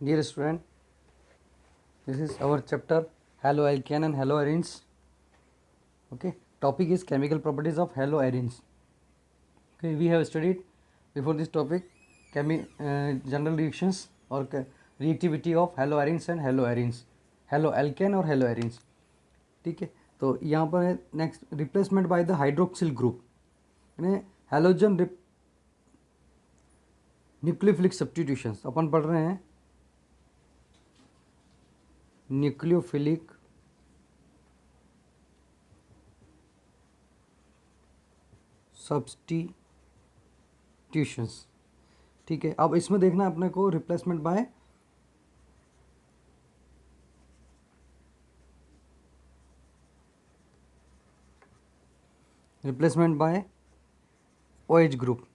Dear student, this is our chapter haloalkane and haloarenes. Okay, topic is chemical properties of haloarenes. Okay, we have studied before this topic general reactions or reactivity of haloarenes and haloarenes, haloalkane और haloarenes. ठीक है, तो यहाँ पर है next replacement by the hydroxyl group यानी halogen nucleophilic substitutions अपन पढ़ रहे हैं न्यूक्लियोफिलिक सब्स्टिट्यूशंस. ठीक है, अब इसमें देखना है अपने को रिप्लेसमेंट बाय OH ग्रुप.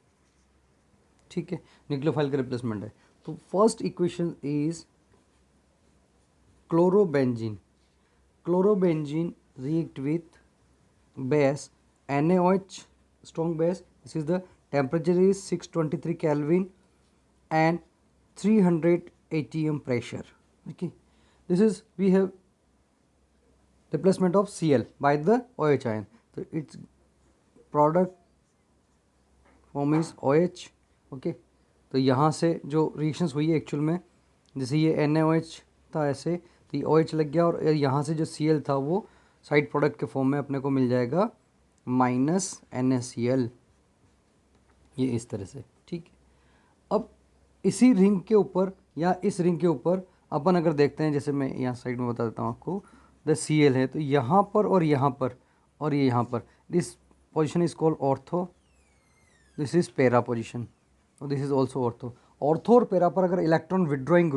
ठीक है, न्यूक्लियोफाइल का रिप्लेसमेंट है. तो first equation is chlorobenzene. Chlorobenzene react with base NaOH strong base. This is the temperature is 623 Kelvin and 300 atm pressure. Okay, this is we have replacement of Cl by the OH ion. So its product form is OH. Okay, तो यहाँ से जो reactions हुई है actual में, जैसे ये NaOH था ऐसे, तो ये OH लग गया और यहाँ से जो Cl था वो साइड प्रोडक्ट के फॉर्म में अपने को मिल जाएगा -NaCl, ये इस तरह से. ठीक है, अब इसी रिंग के ऊपर या इस रिंग के ऊपर अपन अगर देखते हैं, जैसे मैं यहाँ साइड में बता देता हूँ आपको, द Cl है तो यहाँ पर और यहाँ पर और ये यहाँ पर, this position is called ortho, this is para position और this is also ortho. Ortho और पैरा पर अगर इलेक्ट्रॉन विड्रॉइंग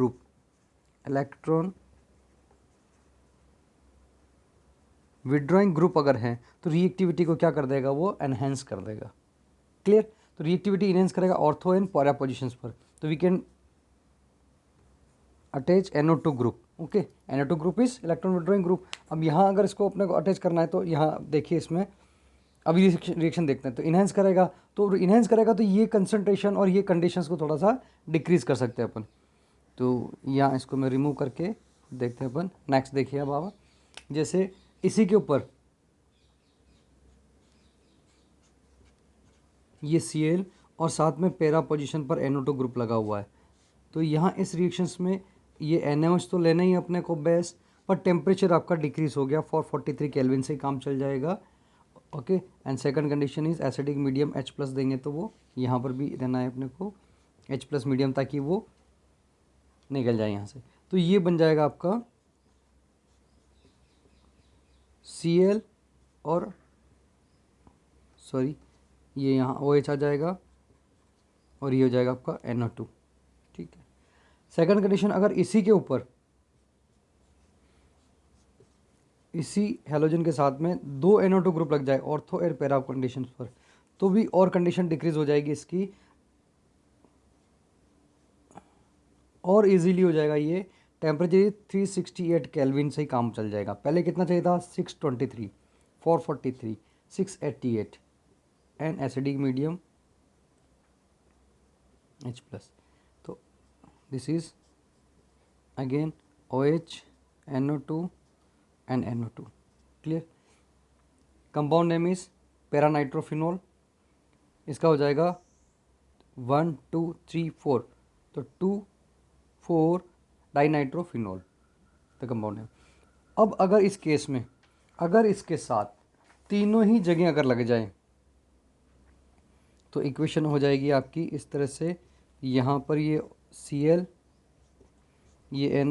ग्रुप अगर है तो रिएक्टिविटी को क्या कर देगा, वो एनहेंस कर देगा. क्लियर, तो रिएक्टिविटी इनहेंस करेगा ऑर्थो एंड पैरा पोजिशंस पर. तो we can attach NO2 group. Okay, NO2 group is electron withdrawing group. अब यहाँ अगर इसको अपने को अटैच करना है तो यहाँ देखिए, इसमें अभी रिएक्शन देखते हैं. तो इनहेंस करेगा, तो ये कंसंट्रेशन और ये कंडीशंस को थोड़ा सा डिक्रीज कर सकते हैं अपन. तो यहाँ इसको मैं रिमूव करके देखते हैं अपन. नेक्स्ट देखिए अब आप, जैसे इसी के ऊपर ये Cl और साथ में पैरा पोजीशन पर NO2 ग्रुप लगा हुआ है. तो यहाँ इस रिएक्शंस में ये NaOH तो लेना ही अपने को बेस, पर टेम्परेचर आपका डिक्रीज हो गया, 443 केल्विन से काम चल जाएगा. Okay, and second condition is acidic medium H plus देंगे तो वो यहाँ पर भी रहना है अपने को H प्लस मीडियम, ताकि वो निकल जाए यहाँ से. तो ये बन जाएगा आपका Cl और सॉरी ये यहाँ OH आ जाएगा और ये हो जाएगा आपका NO2. ठीक है, सेकंड कंडीशन, अगर इसी के ऊपर इसी हेलोजन के साथ में 2 NO2 ग्रुप लग जाए ऑर्थो और पैरा कंडीशन पर, तो भी और कंडीशन डिक्रीज हो जाएगी इसकी, और इजीली हो जाएगा. ये टेम्परेचर 368 केल्विन से ही काम चल जाएगा. पहले कितना चाहिए था, 623, 443, 688 and acidic medium H plus. तो this is again OH, NO2 and NO2. Clear, compound name is paranitrophenol. इसका हो जाएगा 1 2 3 4, तो 2,4 डाइनाइट्रोफिनॉल द कंपाउंड नेम. अब अगर इस केस में अगर इसके साथ तीनों ही जगह अगर लग जाए तो इक्वेशन हो जाएगी आपकी इस तरह से. यहाँ पर ये Cl, ये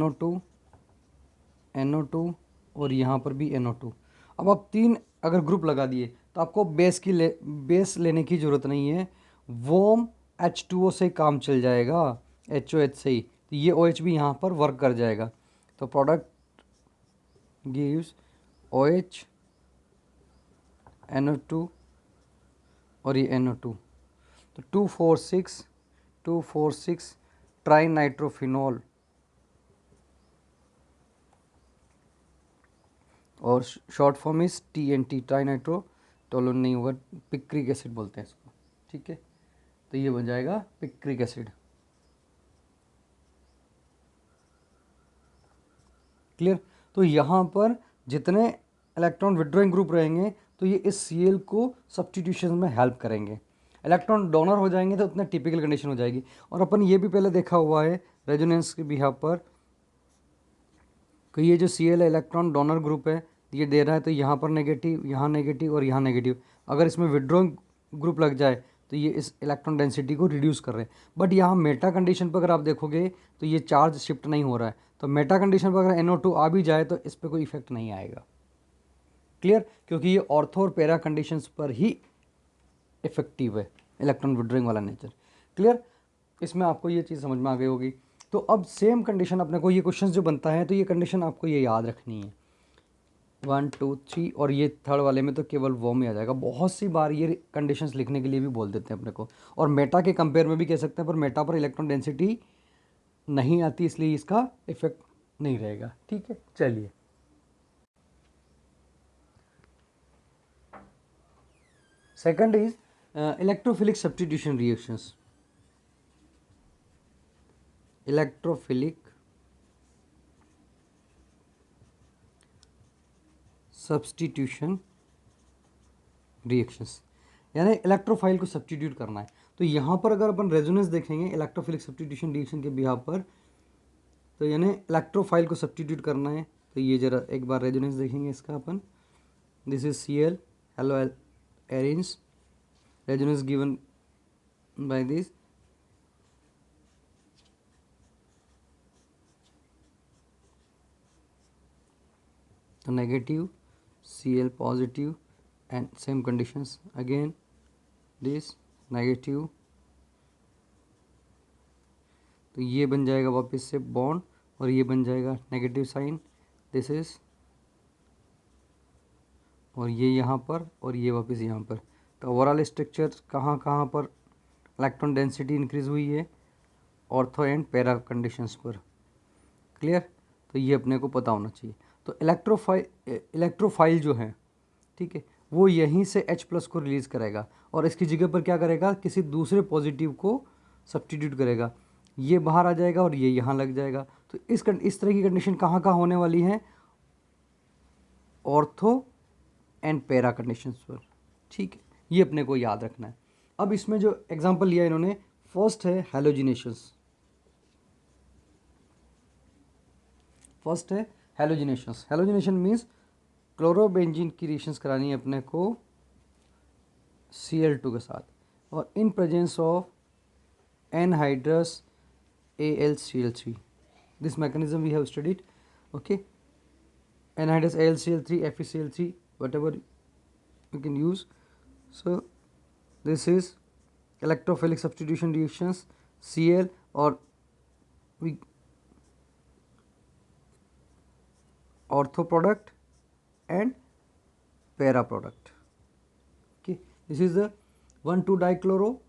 NO2 और यहाँ पर भी NO2. अब आप 3 अगर ग्रुप लगा दिए तो आपको बेस लेने की ज़रूरत नहीं है, वोम H2O से काम चल जाएगा, HOH से ही. तो ये OH भी यहाँ पर वर्क कर जाएगा. तो प्रोडक्ट गिव्स OH, NO2 और ये NO2. तो 246 ट्राइनाइट्रोफिनॉल और शॉर्ट फॉर्म इज TNT, ट्राइनाइट्रो टोलोन नहीं होगा, पिक्रिक एसिड बोलते हैं इसको. ठीक है, तो ये बन जाएगा पिक्रिक एसिड. क्लियर। तो यहाँ पर जितने इलेक्ट्रॉन विड्रॉइंग ग्रुप रहेंगे तो ये इस Cl को सब्सटीट्यूशन में हेल्प करेंगे। इलेक्ट्रॉन डोनर हो जाएंगे तो उतना टिपिकल कंडीशन हो जाएगी। और अपन ये भी पहले देखा हुआ है रेजोनेंस के बिहाफ पर कि ये जो Cl है इलेक्ट्रॉन डोनर ग्रुप है, ये दे रहा है तो यहाँ पर नेगेटिव, यहाँ नेगेटिव और यहाँ नेगेटिव। अगर इसमें विड्रॉइंग ग्रुप लग जाए तो ये इस इलेक्ट्रॉन डेंसिटी को रिड्यूस कर रहे हैं। बट यहाँ मेटा कंडीशन पर अगर आप देखोगे तो ये चार्ज शिफ्ट नहीं हो रहा है। तो मेटा कंडीशन पर अगर NO2 आ भी जाए तो इस पर कोई इफेक्ट नहीं आएगा। क्लियर, क्योंकि ये ऑर्थो और पैरा कंडीशंस पर ही इफेक्टिव है इलेक्ट्रॉन विड्रॉइंग वाला नेचर। क्लियर, इसमें आपको ये चीज़ समझ में आ गई होगी। तो अब सेम कंडीशन अपने को ये क्वेश्चन जो बनता है तो ये कंडीशन आपको ये याद रखनी है 1 2 3, और ये थर्ड वाले में तो केवल वो में आ जाएगा। बहुत सी बार ये कंडीशंस लिखने के लिए भी बोल देते हैं अपने को, और मेटा के कंपेयर में भी कह सकते हैं, पर मेटा पर इलेक्ट्रॉन डेंसिटी नहीं आती इसलिए इसका इफेक्ट नहीं रहेगा। ठीक है, चलिए second is electrophilic substitution reactions. Electrophilic substitution reactions यानी इलेक्ट्रोफाइल को सब्स्टिट्यूट करना है। तो यहाँ पर अगर अपन रेजोनेंस देखेंगे इलेक्ट्रोफिलिक सब्स्टिट्यूशन रिएक्शन के बिहाफ पर, तो यानी इलेक्ट्रोफाइल को सब्स्टिट्यूट करना है। तो ये जरा एक बार रेजोनेंस देखेंगे इसका अपन। This is Cl, haloarenes, resonance given by this. तो negative Cl positive and same conditions again this negative, तो ये बन जाएगा वापस से बॉन्ड और ये बन जाएगा नेगेटिव साइन, दिस इज, और ये यहाँ पर और ये वापस यहाँ पर। तो ओवरऑल स्ट्रक्चर कहाँ कहाँ पर इलेक्ट्रॉन डेंसिटी इंक्रीज हुई है, ऑर्थो एंड पैरा कंडीशंस पर। क्लियर, तो ये अपने को पता होना चाहिए। तो इलेक्ट्रोफाइल जो है, ठीक है, वो यहीं से H+ को रिलीज़ करेगा और इसकी जगह पर क्या करेगा, किसी दूसरे पॉजिटिव को सब्स्टिट्यूट करेगा। ये बाहर आ जाएगा और ये यहाँ लग जाएगा। तो इस तरह की कंडीशन कहाँ कहाँ होने वाली है, ऑर्थो एंड पैरा कंडीशंस पर। ठीक है, ये अपने को याद रखना है। अब इसमें जो एग्जांपल लिया इन्होंने, फर्स्ट है हैलोजिनेशंस। फर्स्ट है हैलोजिनेशंस। हैलोजिनेशन मीन्स क्लोरोबेंजीन की रिएक्शंस करानी है अपने को Cl2 के साथ और in presence of anhydrous AlCl3। This mechanism we have studied. Okay, anhydrous AlCl3, FeCl3, whatever you can use. So this is electrophilic substitution reactions, Cl or we ortho product and para product. Okay, this is the 1,2-dichloro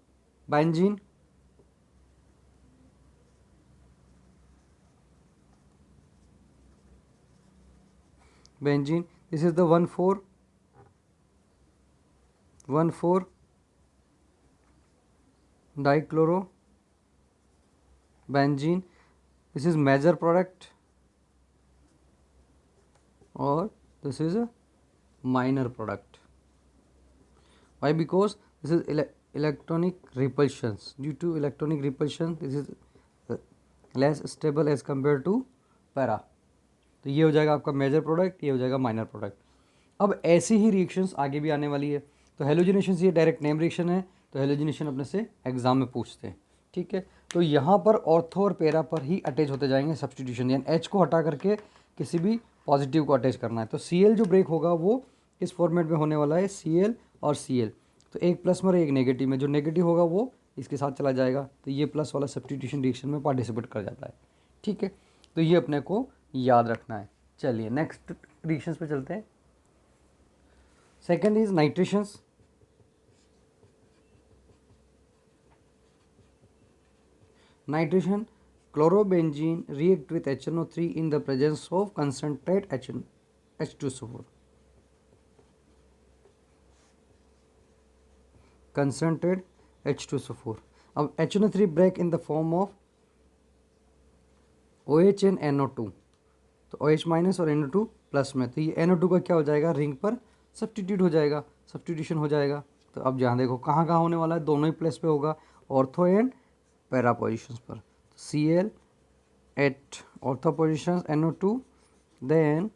benzene, this is the 1,4-dichloro benzene. This is major product or this is a minor product. Why? Because this is electronic repulsions. Due to electronic repulsion this is less stable as compared to para. तो ये हो जाएगा आपका major product, ये हो जाएगा minor product. अब ऐसी ही रिएक्शंस आगे भी आने वाली है। तो हेलोजिनेशन ये डायरेक्ट नेम रिएक्शन है, तो हेलोजिनेशन अपने से एग्जाम में पूछते हैं। ठीक है, तो यहाँ पर ऑर्थो और पैरा पर ही अटैच होते जाएंगे सब्स्टिट्यूशन, यानी H को हटा करके किसी भी पॉजिटिव को अटैच करना है। तो Cl जो ब्रेक होगा वो इस फॉर्मेट में होने वाला है, Cl और Cl। तो एक प्लस में और एक नेगेटिव में, जो नेगेटिव होगा वो इसके साथ चला जाएगा, तो ये प्लस वाला सब्स्टिट्यूशन रिएक्शन में पार्टिसिपेट कर जाता है। ठीक है, तो ये अपने को याद रखना है। चलिए नेक्स्ट रिएक्शंस पे चलते हैं। Second is nitrations. Nitration, chlorobenzene react with HNO3 in the presence of concentrate H2SO4. Concentrate H2SO4. अब HNO3 break in the form of OH and NO2 तो OH माइनस और NO2 प्लस में, तो ये NO2 का क्या हो जाएगा, रिंग पर सब्सटीट्यूट हो जाएगा, सब्सटीट्यूशन हो जाएगा। तो अब जहाँ देखो कहाँ कहाँ होने वाला है, दोनों ही प्लेस पे होगा, ऑर्थो एंड पैरा पोजिशंस पर। Cl at ortho positions, NO2 then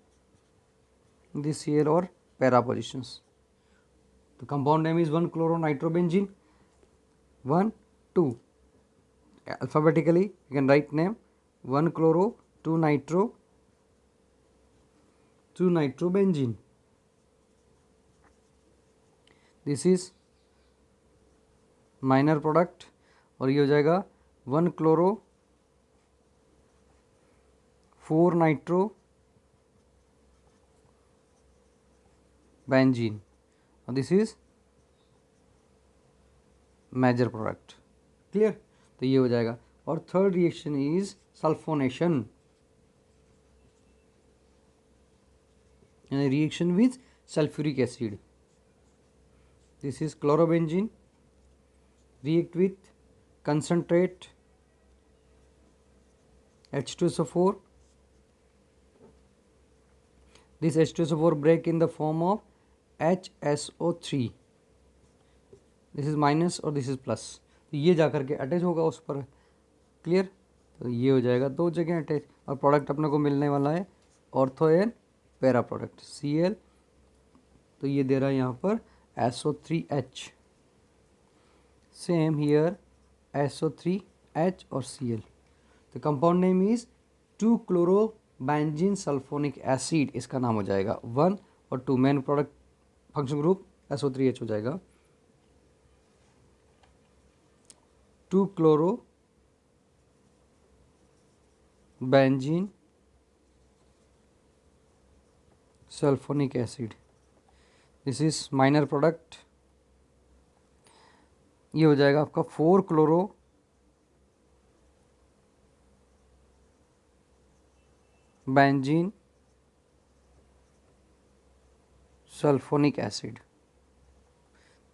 the Cl or para positions. The compound name is 1-chloronitrobenzene. 1 2 alphabetically you can write name 1-chloro 2-nitro 2-nitrobenzene. This is minor product और ये हो जाएगा 1-chloro 4-nitro benzene और this is major product. Clear, तो ये हो जाएगा। और third reaction is sulphonation, reaction with sulphuric acid. This is chlorobenzene react with concentrate H2SO4. This H2SO4 break in the form of HSO3. This is minus और this is plus, तो ये जा करके अटैच होगा उस पर। क्लियर, तो ये हो जाएगा दो जगह अटैच, और प्रोडक्ट अपने को मिलने वाला है ortho and para product Cl, तो ये दे रहा है यहाँ पर SO3H, सेम हियर SO3H और Cl। तो compound name is 2-chlorobenzene sulphonic acid, इसका नाम हो जाएगा 1 और 2, main product function group SO3H हो जाएगा। 2-chlorobenzene sulphonic acid, this is minor product. ये हो जाएगा आपका 4-chlorobenzene sulphonic acid,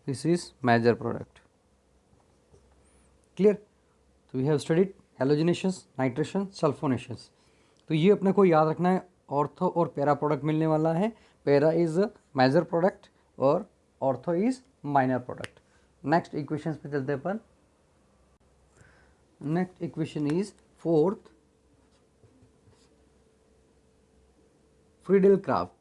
this is major product. Clear, तो we have studied halogenations, nitration, sulphonations. तो ये अपने को याद रखना है, ऑर्थो और पैरा प्रोडक्ट मिलने वाला है। पैरा इज मेजर प्रोडक्ट और ortho is minor product. Next equations पे चलते हैं अपन। Next equation is fourth, Friedel Craft.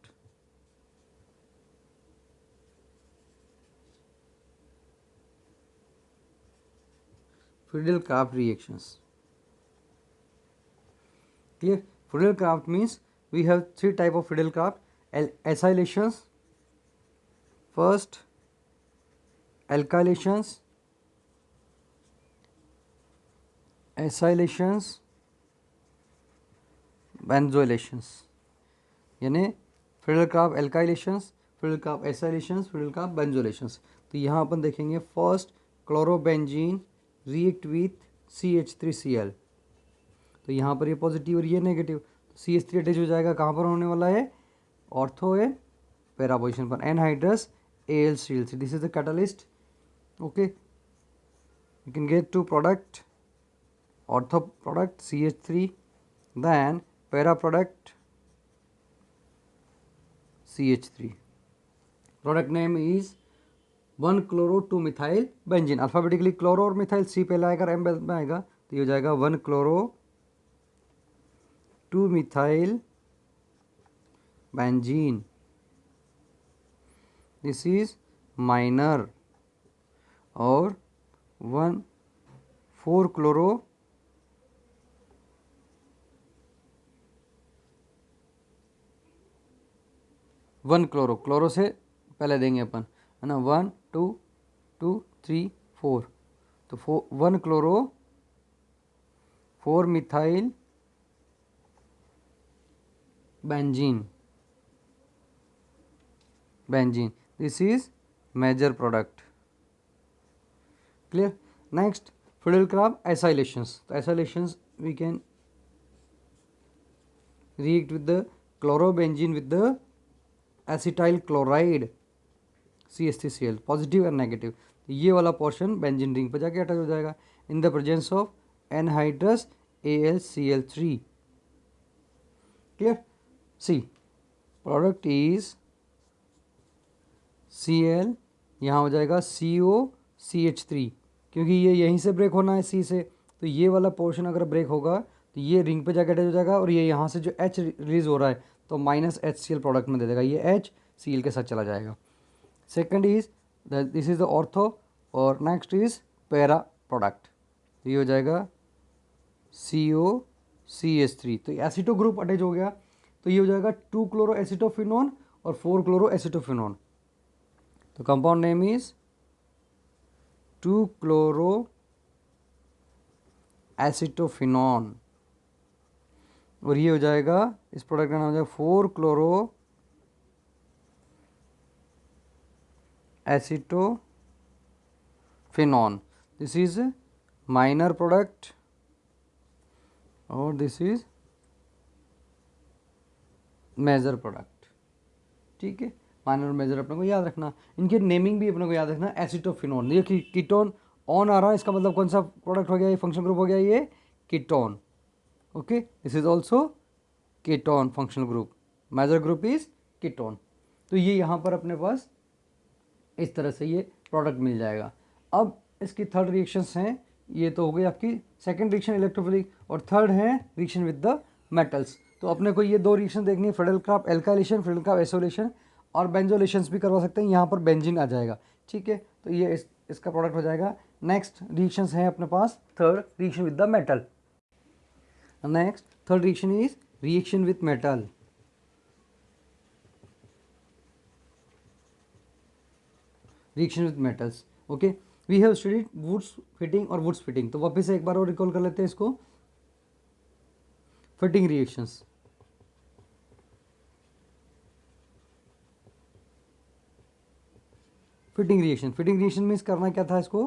Friedel-Crafts reactions. Clear? Friedel-Crafts means we have three type of Friedel-Crafts. Acylations, first alkylations, acylations, benzoylations, यानी Friedel-Crafts alkylations, Friedel-Crafts acylations, Friedel-Crafts benzoylations। तो यहाँ अपन देखेंगे first chlorobenzene react with CH3Cl, तो यहाँ पर ये positive और ये नेगेटिव, तो CH3 अटैच हो जाएगा, कहाँ पर होने वाला है, ऑर्थो एंड पैरा पोजिशन पर, anhydrous AlCl3, this is the catalyst. Okay, you can get two product, ortho product CH3, then para product CH3। Product name is 1-chloro-2-methyl benzene. Alphabetically chloro और methyl C पहले आएगा और M में आएगा, तो ये हो जाएगा 1-chloro-2-methyl benzene, this is minor. और 1,4-chloro 1-chloro, क्लोरो से पहले देंगे अपन, है ना, 1 2 2 3 4, तो 1-chloro 4-methyl benzene, this is major product. Clear, next Friedel-Crafts acylations। तो acylations we can react with the chlorobenzene with the acetyl chloride CH3Cl, positive और negative, तो ये वाला पोर्शन बेंजीन रिंग पर जाके अटैच हो जाएगा in the presence of anhydrous AlCl3। Clear. C product is Cl, यहाँ हो जाएगा COCH3, क्योंकि ये यहीं से ब्रेक होना है C से, तो ये वाला पोर्शन अगर ब्रेक होगा तो ये रिंग पे जाकर अटैच हो जाएगा और ये यहाँ से जो H रिलीज हो रहा है तो -HCl प्रोडक्ट में दे देगा, ये H Cl के साथ चला जाएगा। Second is this is the ortho, और नेक्स्ट इज पैरा प्रोडक्ट, ये हो जाएगा COCH3, तो एसिटो ग्रुप अटैच हो गया, तो ये हो जाएगा 2 क्लोरो एसिटोफिनोन और 4 क्लोरो एसिटोफिनोन। तो compound name is 2 chloro acetophenone, और ये हो जाएगा, इस प्रोडक्ट का नाम हो जाएगा 4 chloro acetophenone. This is minor product और दिस इज मेजर प्रोडक्ट, ठीक है। माइनर और मेजर अपने को याद रखना, इनके नेमिंग भी अपने को याद रखना। एसिटोफिनोन, ये कीटोन ऑन आ रहा है, इसका मतलब कौन सा प्रोडक्ट हो गया, ये फंक्शनल ग्रुप हो गया ये ketone, okay. This is also ketone functional group, major group is ketone. तो ये यहाँ पर अपने पास इस तरह से ये प्रोडक्ट मिल जाएगा। अब इसकी थर्ड रिएक्शंस हैं, ये तो हो गई आपकी सेकंड रिएक्शन इलेक्ट्रोफिलिक, और थर्ड है रिएक्शन विद द मेटल्स। तो अपने को ये दो रिएक्शन देखनी है, फ्रेडल-क्राफ्ट एल्काइलेशन, फ्रेडल-क्राफ्ट एसोलेशन, और बेंजोलेशंस भी करवा सकते हैं, यहाँ पर बेंजीन आ जाएगा, ठीक है। तो ये इसका प्रोडक्ट हो जाएगा। नेक्स्ट रिएक्शंस हैं अपने पास, third reaction with the metal. Next third reaction is reaction with metal. Reaction with metals, okay. We have studied Wurtz Fittig और वुड्स फिटिंग, तो वापस से एक बार और रिकॉल कर लेते हैं इसको। Fitting reactions, fitting reaction means करना क्या था इसको,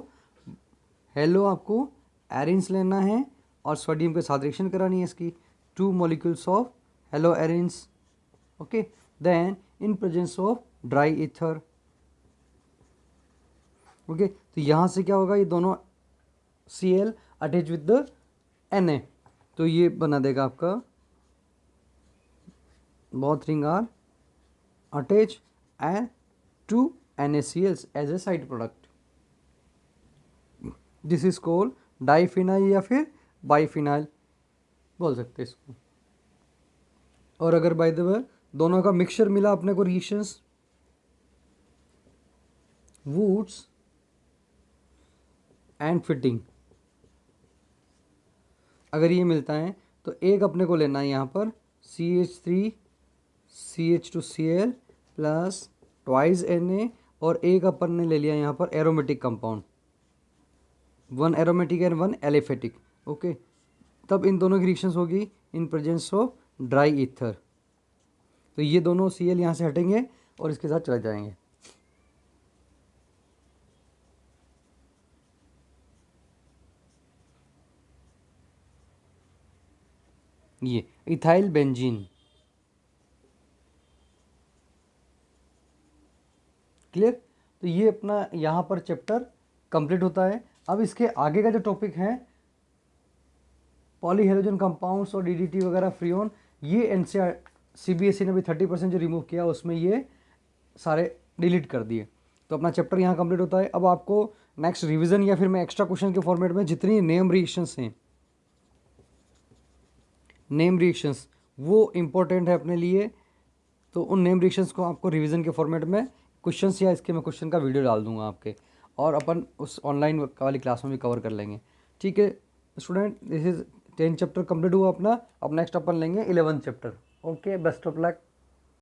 हेलो आपको एरिन्स लेना है और सोडियम के साथ रिएक्शन करानी है इसकी, 2 molecules of halo arenes, okay. Then in presence of dry ether, okay. तो यहाँ से क्या होगा, ये दोनों Cl attach with the Na, तो ये बना देगा आपका both ring are attached and to NaCl as a side product. This is called diphenyl या फिर बाइफिनाइल बोल सकते हैं इसको। और अगर बाय द वे दोनों का मिक्सचर मिला अपने को रिएक्शंस वुड्स एंड फिटिंग, अगर ये मिलता है तो एक अपने को लेना है यहाँ पर CH3 CH2Cl plus twice Na, और एक अपन ने ले लिया यहाँ पर aromatic compound, 1 aromatic and 1 aliphatic, okay. तब इन दोनों की रिएक्शंस होगी इन प्रेजेंस ऑफ ड्राई ईथर, तो ये दोनों Cl यहाँ से हटेंगे और इसके साथ चले जाएंगे। ये इथाइल बेंजीन, क्लियर। तो ये अपना यहाँ पर चैप्टर कंप्लीट होता है। अब इसके आगे का जो टॉपिक है पॉलीहेलोजन कंपाउंड्स और DDT वगैरह फ्रीऑन, ये NCERT CBSE ने भी 30% जो रिमूव किया उसमें ये सारे डिलीट कर दिए, तो अपना चैप्टर यहाँ कंप्लीट होता है। अब आपको नेक्स्ट रिवीजन या फिर मैं एक्स्ट्रा क्वेश्चन के फॉर्मेट में जितनी नेम रिएक्शंस हैं, नेम रिएक्शंस वो इम्पोर्टेंट है अपने लिए, तो उन नेम रिएक्शंस को आपको रिवीजन के फॉर्मेट में क्वेश्चंस या इसके मैं क्वेश्चन का वीडियो डाल दूंगा आपके, और अपन उस ऑनलाइन वाली क्लास में भी कवर कर लेंगे, ठीक है student. This is 10 chapter complete हुआ अपना। अब नेक्स्ट अपन लेंगे 11 chapter, okay. Best of luck.